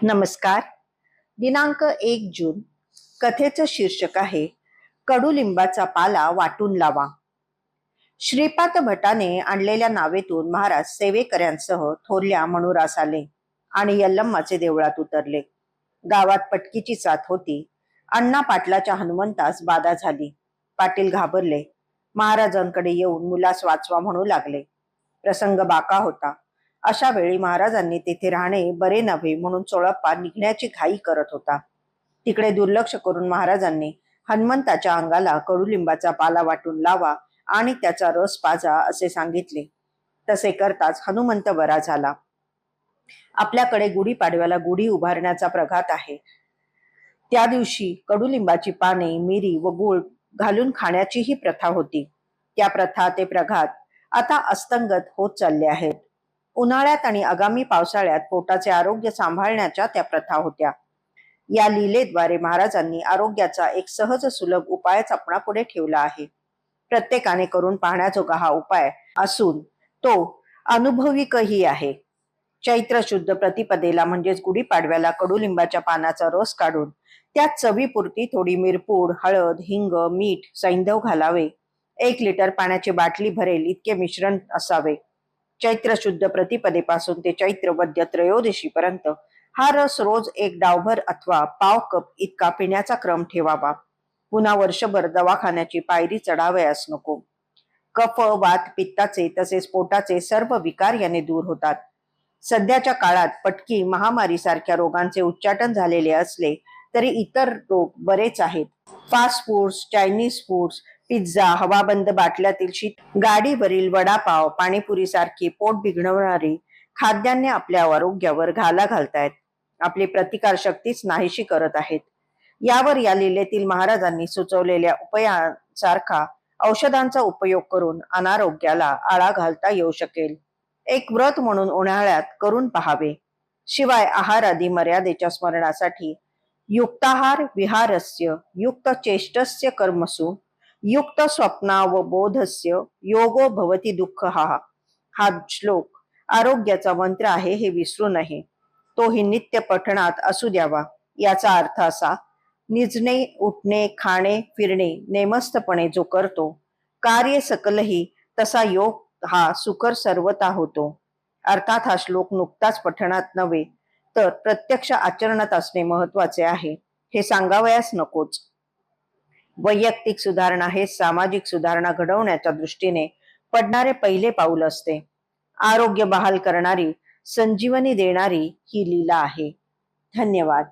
नमस्कार. दिनांक 1 जून. कथेचं शीर्षक आहे कडुलिंबाचा पाला वाटून लावा. श्रीपाद भटाने आणलेल्या नावेतून महाराज सेवेकऱ्यांसह थोरल्या मनुरास आले आणि यल्लम्माचे देवळात उतरले. गावात पटकीची साथ होती. अण्णा पाटलाच्या हनुमंतास बाधा झाली. पाटील घाबरले. महाराजांकडे येऊन मुलास वाचवा म्हणू लागले. प्रसंग बाका होता. अशा वेळी महाराजांनी तेथे राहणे बरे नव्हे म्हणून चोळप्पा निघण्याची घाई करत होता. तिकडे दुर्लक्ष करून महाराजांनी हनुमंताच्या अंगाला कडुलिंबाचा पाला वाटून लावा आणि त्याचा रस पाजा असे सांगितले. तसे करताच हनुमंत बरा झाला. आपल्याकडे गुढीपाडव्याला गुढी उभारण्याचा प्रघात आहे. त्या दिवशी कडुलिंबाची पाने, मिरी व गूळ घालून खाण्याचीही प्रथा होती. त्या प्रथा ते प्रघात आता अस्तंगत होत चालले आहेत. उन्हाळ्यात आणि आगामी पावसाळ्यात पोटाचे आरोग्य सांभाळण्याच्या त्या प्रथा होत्या. या लीलेद्वारे महाराजांनी आरोग्याचा एक सहज सुलभ उपायच आपणापुढे ठेवला आहे. प्रत्येकाने करून पाहण्याजोगा हा उपाय असून तो अनुभविकही आहे. चैत्र शुद्ध प्रतिपदेला म्हणजेच गुढीपाडव्याला कडुलिंबाच्या पानाचा रस काढून त्यात चवीपुरती थोडी मिरपूड, हळद, हिंग, मीठ, सैंधव घालावे. 1 लिटर पाण्याची बाटली भरेल इतके मिश्रण असावे. चैत्र शुद्ध प्रतिपदेपासून ते चैत्र वद्य त्रयोदशी पर्यंत हा रस रोज 1 डावभर अथवा पाव कप इतका पिण्याचा क्रम ठेवावा. पुन्हा वर्षभर दवाखान्याची पायरी चढावयास नको. कफ, वात, पित्ताचे तसेच पोटाचे सर्व विकार याने दूर होतात. सध्याच्या काळात पटकी, महामारी सारख्या रोगांचे उच्चाटन झालेले असले तरी इतर रोग बरेच आहेत. Fast foods, Chinese foods, pizza, हवाबंद बाटल्यातील शीत, गाडीवरील वडापाव, पाणीपुरी सारखी पोट बिघडवणारी खाद्यान्ने आपल्या आरोग्यावर घाला घालतायत. आपली प्रतिकार शक्तीच नाहीशी करत आहेत. यावर या लीलेतील महाराजांनी सुचवलेल्या उपायांसारखा औषधांचा उपयोग करून अनारोग्याला आळा घालता येऊ शकेल. एक व्रत म्हणून उन्हाळ्यात करून पहावे. शिवाय आहार आदी मर्यादेच्या स्मरणासाठी युक्ताहार विहारस्य युक्त चेष्टस्य कर्मसु युक्त स्वप्नावबोधस्य योगो भवती दुःख हा श्लोक आरोग्याचा मंत्र आहे हे विसरू नये. तोही नित्य पठणात असू द्यावा. याचा अर्थ असा: निजणे, उठणे, खाणे, फिरणे नेमस्तपणे जो करतो, कार्य सकलही तसा योग हा सुकर सर्वता होतो. अर्थात हा श्लोक नुकताच पठणात नव्हे तर प्रत्यक्ष आचरणात असणे महत्वाचे आहे हे सांगावयास नकोच. वैयक्तिक सुधारणा हे सामाजिक सुधारणा घडवण्याच्या दृष्टीने पडणारे पहिले पाऊल असते. आरोग्य बहाल करणारी, संजीवनी देणारी ही लीला आहे. धन्यवाद.